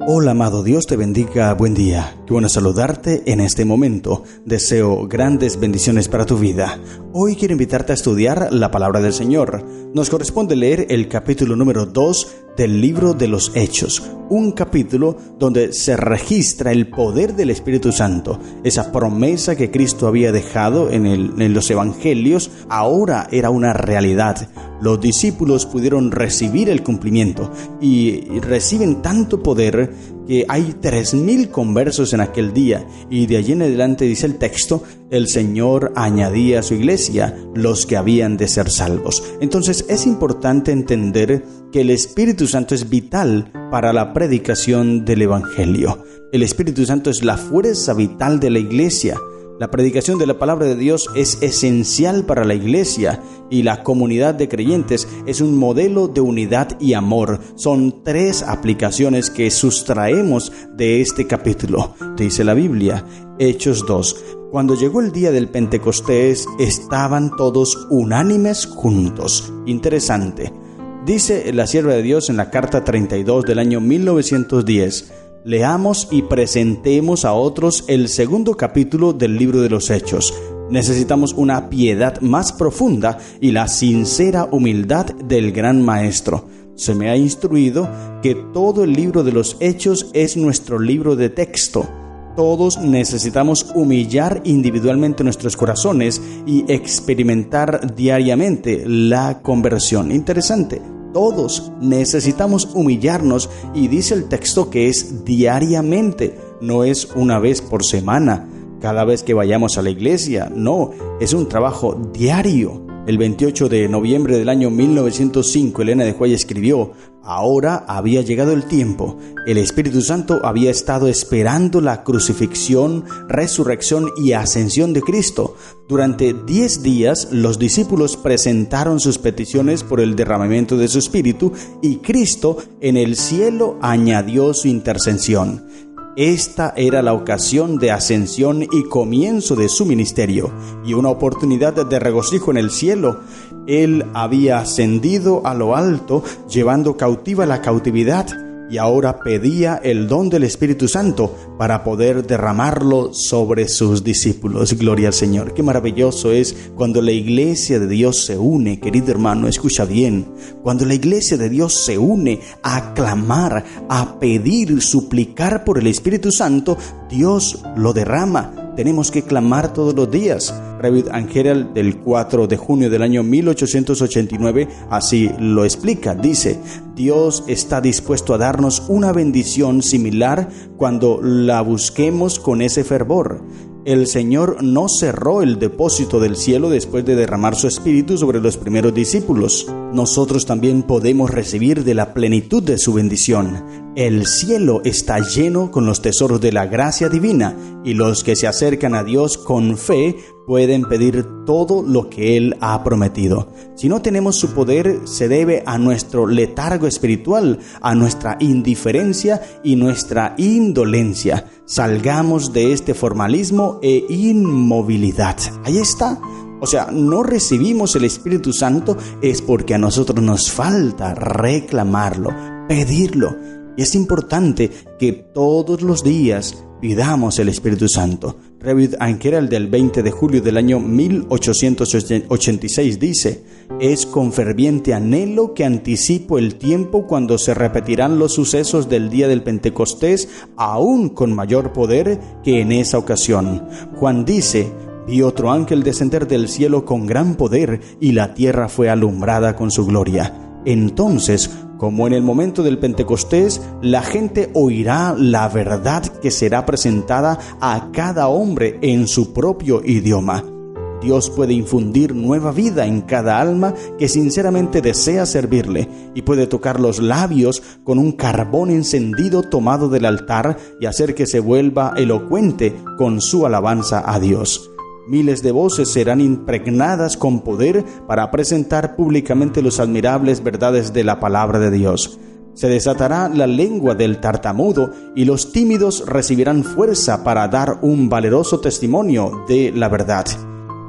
Hola amado, Dios te bendiga, buen día. Qué bueno saludarte en este momento. Deseo grandes bendiciones para tu vida. Hoy quiero invitarte a estudiar la palabra del Señor. Nos corresponde leer el capítulo número 2 del libro de los Hechos. Un capítulo donde se registra el poder del Espíritu Santo. Esa promesa que Cristo había dejado en los evangelios, ahora era una realidad. Los discípulos pudieron recibir el cumplimiento y reciben tanto poder que hay 3,000 conversos en aquel día, y de allí en adelante dice el texto, el Señor añadía a su iglesia los que habían de ser salvos. Entonces es importante entender que el Espíritu Santo es vital para la predicación del Evangelio. El Espíritu Santo es la fuerza vital de la iglesia. La predicación de la palabra de Dios es esencial para la iglesia y la comunidad de creyentes es un modelo de unidad y amor. Son 3 aplicaciones que sustraemos de este capítulo. Dice la Biblia, Hechos 2. Cuando llegó el día del Pentecostés, estaban todos unánimes juntos. Interesante. Dice la sierva de Dios en la carta 32 del año 1910. Leamos y presentemos a otros el segundo capítulo del libro de los Hechos. Necesitamos una piedad más profunda y la sincera humildad del gran maestro. Se me ha instruido que todo el libro de los Hechos es nuestro libro de texto. Todos necesitamos humillar individualmente nuestros corazones y experimentar diariamente la conversión. Interesante. Todos necesitamos humillarnos y dice el texto que es diariamente, no es una vez por semana, cada vez que vayamos a la iglesia, no, es un trabajo diario. El 28 de noviembre del año 1905, Elena de White escribió, ahora había llegado el tiempo. El Espíritu Santo había estado esperando la crucifixión, resurrección y ascensión de Cristo. Durante 10 días, los discípulos presentaron sus peticiones por el derramamiento de su Espíritu y Cristo en el cielo añadió su intercesión. Esta era la ocasión de ascensión y comienzo de su ministerio, y una oportunidad de regocijo en el cielo. Él había ascendido a lo alto, llevando cautiva la cautividad, y ahora pedía el don del Espíritu Santo para poder derramarlo sobre sus discípulos. Gloria al Señor. Qué maravilloso es cuando la iglesia de Dios se une, querido hermano, escucha bien. Cuando la iglesia de Dios se une a clamar, a pedir, suplicar por el Espíritu Santo, Dios lo derrama. Tenemos que clamar todos los días. David Angel del 4 de junio del año 1889 así lo explica. Dice, Dios está dispuesto a darnos una bendición similar cuando la busquemos con ese fervor. El Señor no cerró el depósito del cielo después de derramar su Espíritu sobre los primeros discípulos. Nosotros también podemos recibir de la plenitud de su bendición. El cielo está lleno con los tesoros de la gracia divina y los que se acercan a Dios con fe pueden pedir todo lo que Él ha prometido. Si no tenemos su poder, se debe a nuestro letargo espiritual, a nuestra indiferencia y nuestra indolencia. Salgamos de este formalismo e inmovilidad. Ahí está. O sea, no recibimos el Espíritu Santo es porque a nosotros nos falta reclamarlo, pedirlo. Y es importante que todos los días pidamos el Espíritu Santo. David Angel del 20 de julio del año 1886 dice, es con ferviente anhelo que anticipo el tiempo cuando se repetirán los sucesos del día del Pentecostés, aún con mayor poder que en esa ocasión. Juan dice, vi otro ángel descender del cielo con gran poder y la tierra fue alumbrada con su gloria. Entonces, como en el momento del Pentecostés, la gente oirá la verdad que será presentada a cada hombre en su propio idioma. Dios puede infundir nueva vida en cada alma que sinceramente desea servirle y puede tocar los labios con un carbón encendido tomado del altar y hacer que se vuelva elocuente con su alabanza a Dios. Miles de voces serán impregnadas con poder para presentar públicamente los admirables verdades de la palabra de Dios. Se desatará la lengua del tartamudo y los tímidos recibirán fuerza para dar un valeroso testimonio de la verdad.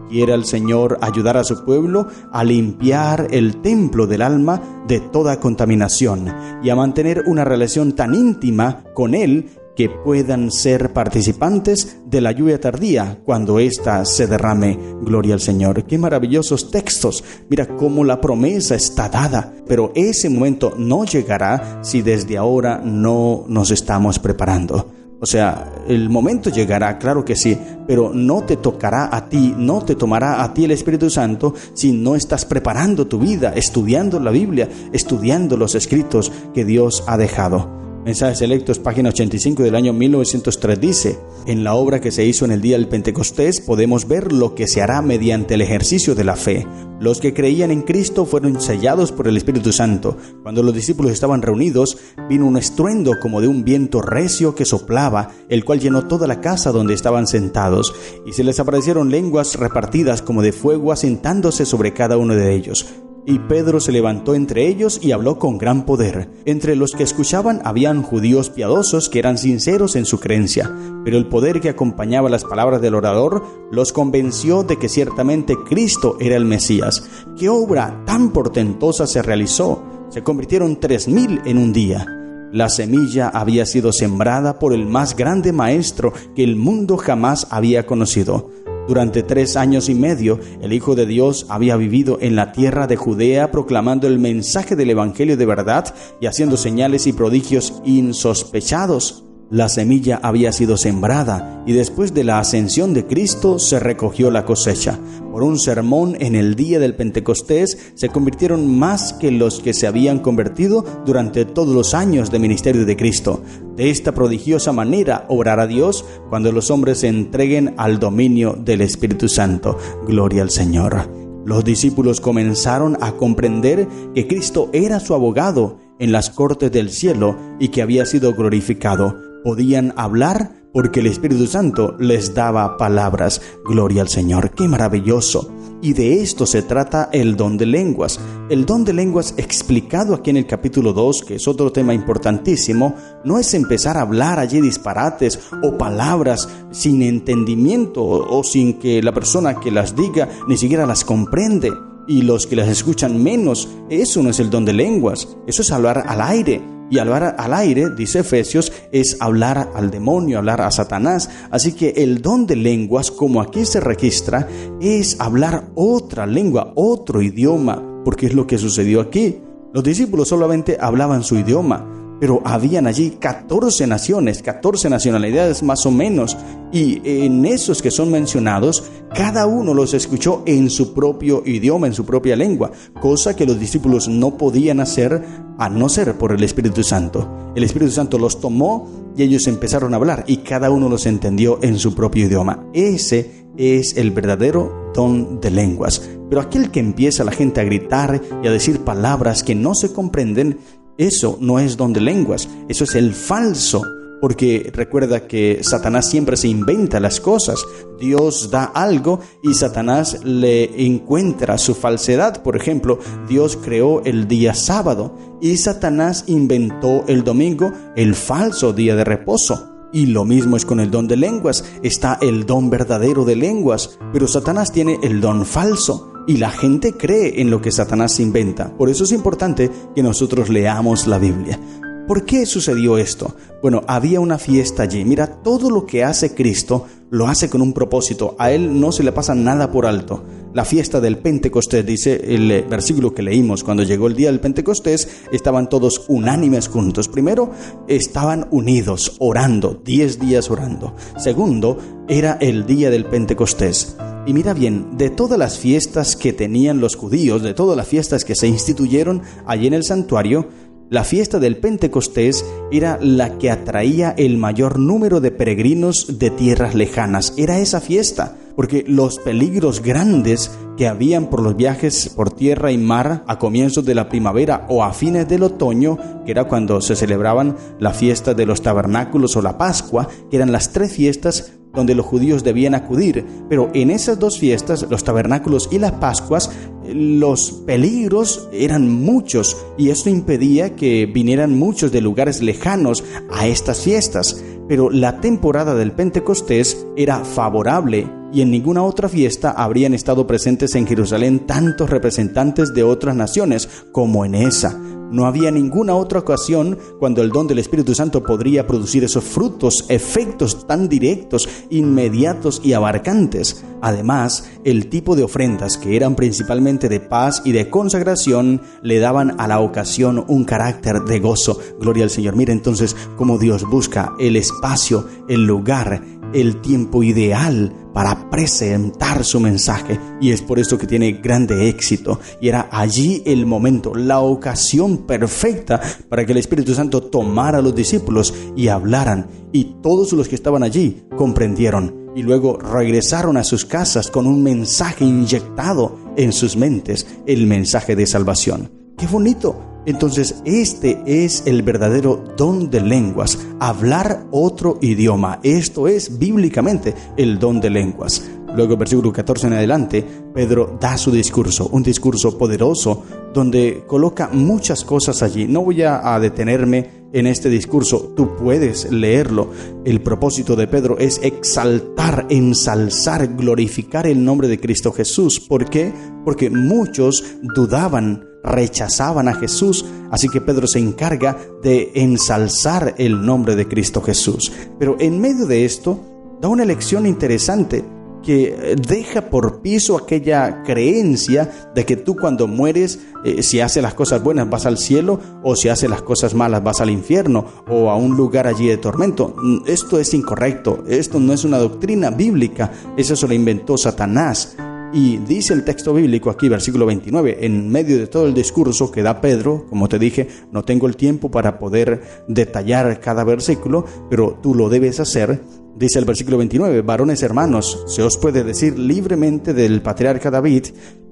Quiere el Señor ayudar a su pueblo a limpiar el templo del alma de toda contaminación y a mantener una relación tan íntima con Él que puedan ser participantes de la lluvia tardía cuando ésta se derrame. Gloria al Señor. ¡Qué maravillosos textos! Mira cómo la promesa está dada, pero ese momento no llegará si desde ahora no nos estamos preparando. O sea, el momento llegará, claro que sí, pero no te tocará a ti, no te tomará a ti el Espíritu Santo si no estás preparando tu vida, estudiando la Biblia, estudiando los escritos que Dios ha dejado. Mensajes Selectos, página 85 del año 1903 dice: en la obra que se hizo en el día del Pentecostés podemos ver lo que se hará mediante el ejercicio de la fe. Los que creían en Cristo fueron sellados por el Espíritu Santo. Cuando los discípulos estaban reunidos, vino un estruendo como de un viento recio que soplaba, el cual llenó toda la casa donde estaban sentados, y se les aparecieron lenguas repartidas como de fuego asentándose sobre cada uno de ellos. Y Pedro se levantó entre ellos y habló con gran poder. Entre los que escuchaban habían judíos piadosos que eran sinceros en su creencia, pero el poder que acompañaba las palabras del orador los convenció de que ciertamente Cristo era el Mesías. ¿Qué obra tan portentosa se realizó? Se convirtieron 3,000 en un día. La semilla había sido sembrada por el más grande maestro que el mundo jamás había conocido. Durante 3 años y medio, el Hijo de Dios había vivido en la tierra de Judea proclamando el mensaje del Evangelio de verdad y haciendo señales y prodigios insospechados. La semilla había sido sembrada y después de la ascensión de Cristo se recogió la cosecha. Por un sermón en el día del Pentecostés se convirtieron más que los que se habían convertido durante todos los años de ministerio de Cristo. De esta prodigiosa manera obrará Dios cuando los hombres se entreguen al dominio del Espíritu Santo. Gloria al Señor. Los discípulos comenzaron a comprender que Cristo era su abogado en las cortes del cielo y que había sido glorificado. Podían hablar porque el Espíritu Santo les daba palabras. Gloria al Señor. ¡Qué maravilloso! Y de esto se trata el don de lenguas. El don de lenguas explicado aquí en el capítulo 2, que es otro tema importantísimo, no es empezar a hablar allí disparates o palabras sin entendimiento o sin que la persona que las diga ni siquiera las comprende. Y los que las escuchan menos. Eso no es el don de lenguas. Eso es hablar al aire. Y hablar al aire, dice Efesios, es hablar al demonio, hablar a Satanás. Así que el don de lenguas, como aquí se registra, es hablar otra lengua, otro idioma, porque es lo que sucedió aquí. Los discípulos solamente hablaban su idioma, pero habían allí 14 naciones, 14 nacionalidades más o menos, y en esos que son mencionados, cada uno los escuchó en su propio idioma, en su propia lengua, cosa que los discípulos no podían hacer a no ser por el Espíritu Santo. El Espíritu Santo los tomó y ellos empezaron a hablar, y cada uno los entendió en su propio idioma. Ese es el verdadero don de lenguas. Pero aquel que empieza la gente a gritar y a decir palabras que no se comprenden, eso no es don de lenguas, eso es el falso, porque recuerda que Satanás siempre se inventa las cosas. Dios da algo y Satanás le encuentra su falsedad. Por ejemplo, Dios creó el día sábado y Satanás inventó el domingo, el falso día de reposo. Y lo mismo es con el don de lenguas. Está el don verdadero de lenguas, pero Satanás tiene el don falso. Y la gente cree en lo que Satanás inventa. Por eso es importante que nosotros leamos la Biblia. ¿Por qué sucedió esto? Bueno, había una fiesta allí. Mira, todo lo que hace Cristo lo hace con un propósito. A Él no se le pasa nada por alto. La fiesta del Pentecostés, dice el versículo que leímos, cuando llegó el día del Pentecostés, estaban todos unánimes juntos. Primero, estaban unidos, orando, 10 días orando. Segundo, era el día del Pentecostés. Y mira bien, de todas las fiestas que tenían los judíos, de todas las fiestas que se instituyeron allí en el santuario, la fiesta del Pentecostés era la que atraía el mayor número de peregrinos de tierras lejanas. Era esa fiesta, porque los peligros grandes que habían por los viajes por tierra y mar a comienzos de la primavera o a fines del otoño, que era cuando se celebraban la fiesta de los tabernáculos o la Pascua, que eran las 3 fiestas donde los judíos debían acudir. Pero en esas 2 fiestas, los tabernáculos y las Pascuas, los peligros eran muchos y esto impedía que vinieran muchos de lugares lejanos a estas fiestas. Pero la temporada del Pentecostés era favorable y en ninguna otra fiesta habrían estado presentes en Jerusalén tantos representantes de otras naciones como en esa. No había ninguna otra ocasión cuando el don del Espíritu Santo podría producir esos frutos, efectos tan directos, inmediatos y abarcantes. Además, el tipo de ofrendas, que eran principalmente de paz y de consagración, le daban a la ocasión un carácter de gozo. Gloria al Señor. Mira entonces cómo Dios busca el espacio, el lugar, el tiempo ideal para presentar su mensaje, y es por eso que tiene grande éxito. Y era allí el momento, la ocasión perfecta para que el Espíritu Santo tomara a los discípulos y hablaran, y todos los que estaban allí comprendieron y luego regresaron a sus casas con un mensaje inyectado en sus mentes, el mensaje de salvación. ¡Qué bonito! Entonces, este es el verdadero don de lenguas, hablar otro idioma. Esto es bíblicamente el don de lenguas. Luego, versículo 14 en adelante, Pedro da su discurso, un discurso poderoso, donde coloca muchas cosas allí. No voy a detenerme en este discurso, tú puedes leerlo. El propósito de Pedro es exaltar, ensalzar, glorificar el nombre de Cristo Jesús. ¿Por qué? Porque muchos dudaban, rechazaban a Jesús, así que Pedro se encarga de ensalzar el nombre de Cristo Jesús. Pero en medio de esto, da una lección interesante que deja por piso aquella creencia de que tú cuando mueres, si haces las cosas buenas vas al cielo, o si haces las cosas malas vas al infierno, o a un lugar allí de tormento. Esto es incorrecto, esto no es una doctrina bíblica, eso se lo inventó Satanás. Y dice el texto bíblico aquí, versículo 29, en medio de todo el discurso que da Pedro, como te dije, no tengo el tiempo para poder detallar cada versículo, pero tú lo debes hacer. Dice el versículo 29, varones hermanos, se os puede decir libremente del patriarca David,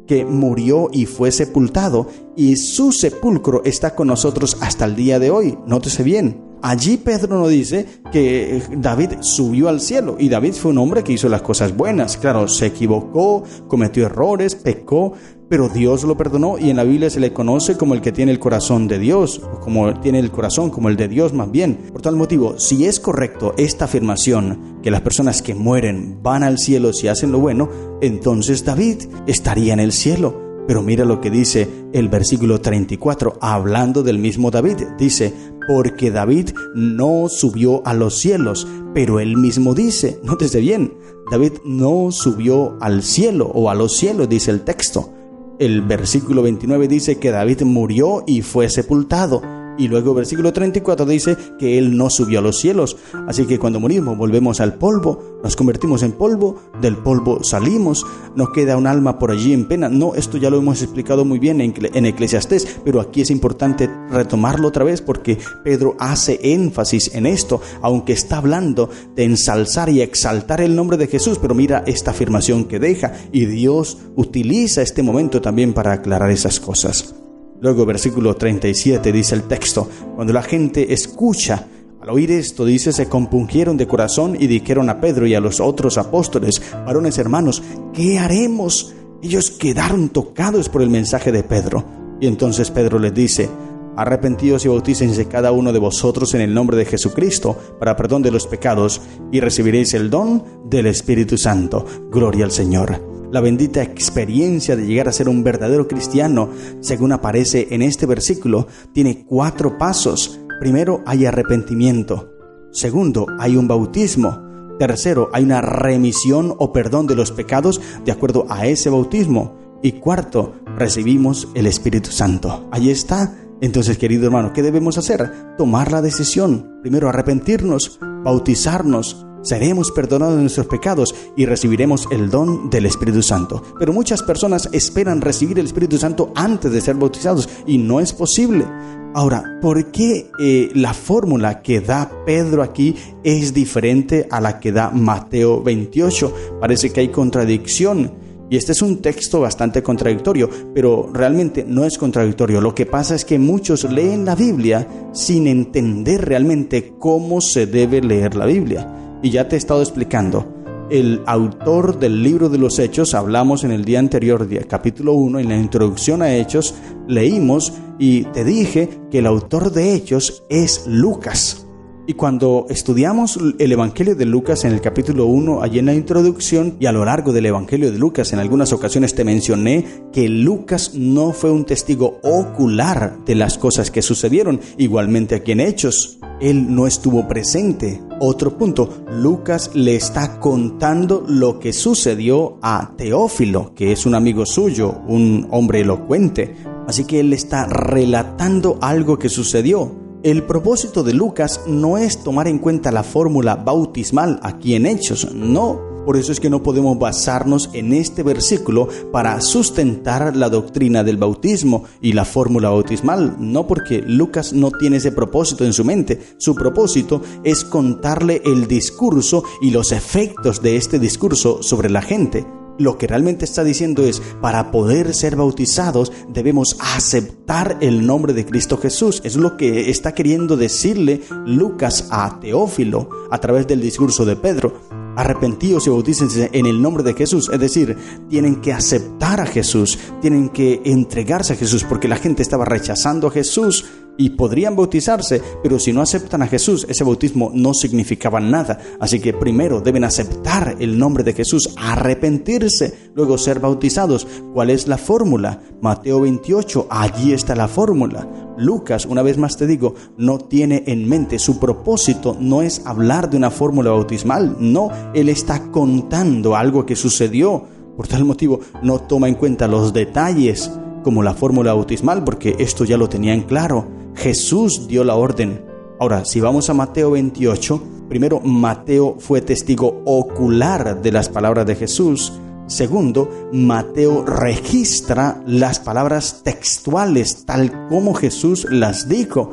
que murió y fue sepultado, y su sepulcro está con nosotros hasta el día de hoy. Nótese bien. Allí Pedro no dice que David subió al cielo, y David fue un hombre que hizo las cosas buenas. Claro, se equivocó, cometió errores, pecó, pero Dios lo perdonó, y en la Biblia se le conoce como el que tiene el corazón de Dios, o como tiene el corazón como el de Dios más bien. Por tal motivo, si es correcto esta afirmación, que las personas que mueren van al cielo si hacen lo bueno, entonces David estaría en el cielo. Pero mira lo que dice el versículo 34, hablando del mismo David. Dice, porque David no subió a los cielos, pero él mismo dice, nótese bien, David no subió al cielo o a los cielos, dice el texto. El versículo 29 dice que David murió y fue sepultado. Y luego el versículo 34 dice que él no subió a los cielos. Así que cuando morimos volvemos al polvo, nos convertimos en polvo, del polvo salimos, no queda un alma por allí en pena. No, esto ya lo hemos explicado muy bien en Eclesiastés, pero aquí es importante retomarlo otra vez porque Pedro hace énfasis en esto, aunque está hablando de ensalzar y exaltar el nombre de Jesús. Pero mira esta afirmación que deja, y Dios utiliza este momento también para aclarar esas cosas. Luego, versículo 37, dice el texto, cuando la gente escucha, al oír esto, dice, se compungieron de corazón y dijeron a Pedro y a los otros apóstoles, varones hermanos, ¿qué haremos? Ellos quedaron tocados por el mensaje de Pedro. Y entonces Pedro les dice, arrepentíos y bautícense cada uno de vosotros en el nombre de Jesucristo para perdón de los pecados, y recibiréis el don del Espíritu Santo. Gloria al Señor. La bendita experiencia de llegar a ser un verdadero cristiano, según aparece en este versículo, tiene 4 pasos. Primero, hay arrepentimiento. Segundo, hay un bautismo. Tercero, hay una remisión o perdón de los pecados de acuerdo a ese bautismo. Y cuarto, recibimos el Espíritu Santo. Ahí está. Entonces, querido hermano, ¿qué debemos hacer? Tomar la decisión. Primero, arrepentirnos, bautizarnos. Seremos perdonados de nuestros pecados y recibiremos el don del Espíritu Santo. Pero muchas personas esperan recibir el Espíritu Santo antes de ser bautizados y no es posible. Ahora, ¿por qué la fórmula que da Pedro aquí es diferente a la que da Mateo 28? Parece que hay contradicción. Y este es un texto bastante contradictorio, pero realmente no es contradictorio. Lo que pasa es que muchos leen la Biblia sin entender realmente cómo se debe leer la Biblia. Y ya te he estado explicando, el autor del libro de los Hechos, hablamos en el día anterior, capítulo 1, en la introducción a Hechos, leímos y te dije que el autor de Hechos es Lucas. Y cuando estudiamos el Evangelio de Lucas en el capítulo 1, allí en la introducción, y a lo largo del Evangelio de Lucas, en algunas ocasiones te mencioné que Lucas no fue un testigo ocular de las cosas que sucedieron, igualmente aquí en Hechos. Él no estuvo presente. Otro punto, Lucas le está contando lo que sucedió a Teófilo, que es un amigo suyo, un hombre elocuente. Así que él está relatando algo que sucedió. El propósito de Lucas no es tomar en cuenta la fórmula bautismal aquí en Hechos, no. Por eso es que no podemos basarnos en este versículo para sustentar la doctrina del bautismo y la fórmula bautismal, no, porque Lucas no tiene ese propósito en su mente. Su propósito es contarle el discurso y los efectos de este discurso sobre la gente. Lo que realmente está diciendo es, para poder ser bautizados debemos aceptar el nombre de Cristo Jesús. Es lo que está queriendo decirle Lucas a Teófilo a través del discurso de Pedro. Arrepentíos y bautícense en el nombre de Jesús. Es decir, tienen que aceptar a Jesús, tienen que entregarse a Jesús, porque la gente estaba rechazando a Jesús y podrían bautizarse, pero si no aceptan a Jesús, ese bautismo no significaba nada. Así que primero deben aceptar el nombre de Jesús, arrepentirse, luego ser bautizados. ¿Cuál es la fórmula? Mateo 28, allí está la fórmula. Lucas, una vez más te digo, no tiene en mente, su propósito no es hablar de una fórmula bautismal, no, él está contando algo que sucedió. Por tal motivo, no toma en cuenta los detalles como la fórmula bautismal, porque esto ya lo tenían claro. Jesús dio la orden. Ahora, si vamos a Mateo 28, primero, Mateo fue testigo ocular de las palabras de Jesús. Segundo, Mateo registra las palabras textuales tal como Jesús las dijo.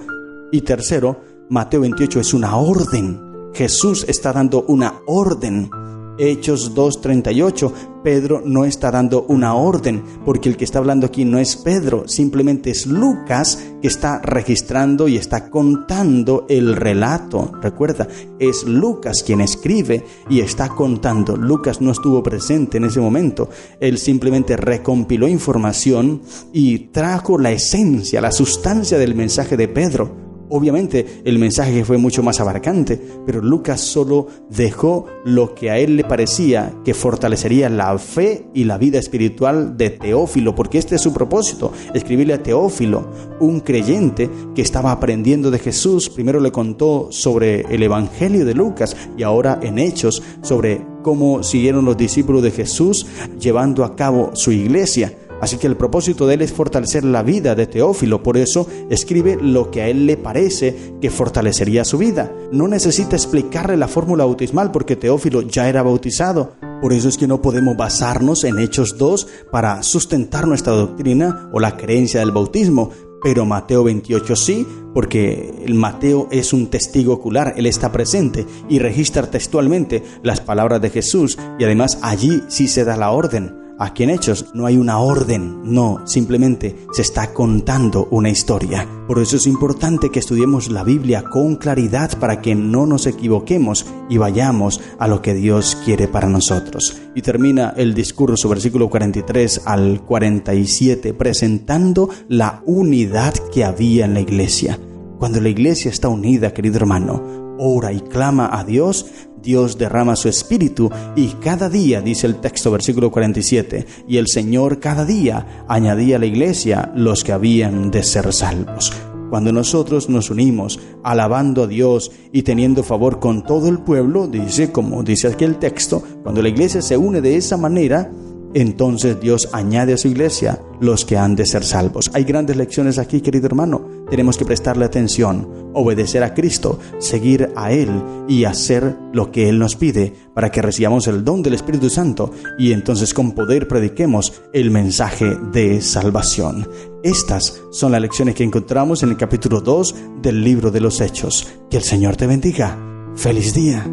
Y tercero, Mateo 28 es una orden. Jesús está dando una orden. Hechos 2:38, Pedro no está dando una orden, porque el que está hablando aquí no es Pedro, simplemente es Lucas que está registrando y está contando el relato. Recuerda, es Lucas quien escribe y está contando. Lucas no estuvo presente en ese momento, él simplemente recompiló información y trajo la esencia, la sustancia del mensaje de Pedro. Obviamente el mensaje fue mucho más abarcante, pero Lucas solo dejó lo que a él le parecía que fortalecería la fe y la vida espiritual de Teófilo, porque este es su propósito, escribirle a Teófilo, un creyente que estaba aprendiendo de Jesús. Primero le contó sobre el Evangelio de Lucas y ahora en Hechos sobre cómo siguieron los discípulos de Jesús llevando a cabo su iglesia. Así que el propósito de él es fortalecer la vida de Teófilo, por eso escribe lo que a él le parece que fortalecería su vida. No necesita explicarle la fórmula bautismal porque Teófilo ya era bautizado. Por eso es que no podemos basarnos en Hechos 2 para sustentar nuestra doctrina o la creencia del bautismo. Pero Mateo 28 sí, porque el Mateo es un testigo ocular, él está presente y registra textualmente las palabras de Jesús y además allí sí se da la orden. Aquí en Hechos no hay una orden, no, simplemente se está contando una historia. Por eso es importante que estudiemos la Biblia con claridad para que no nos equivoquemos y vayamos a lo que Dios quiere para nosotros. Y termina el discurso, versículo 43 al 47, presentando la unidad que había en la iglesia. Cuando la iglesia está unida, querido hermano, ora y clama a Dios, Dios derrama su espíritu y cada día, dice el texto, versículo 47, y el Señor cada día añadía a la iglesia los que habían de ser salvos. Cuando nosotros nos unimos alabando a Dios y teniendo favor con todo el pueblo, dice, como dice aquí el texto, cuando la iglesia se une de esa manera, entonces Dios añade a su iglesia los que han de ser salvos. Hay grandes lecciones aquí, querido hermano. Tenemos que prestarle atención, obedecer a Cristo, seguir a Él y hacer lo que Él nos pide para que recibamos el don del Espíritu Santo y entonces con poder prediquemos el mensaje de salvación. Estas son las lecciones que encontramos en el capítulo 2 del libro de los Hechos. Que el Señor te bendiga. ¡Feliz día!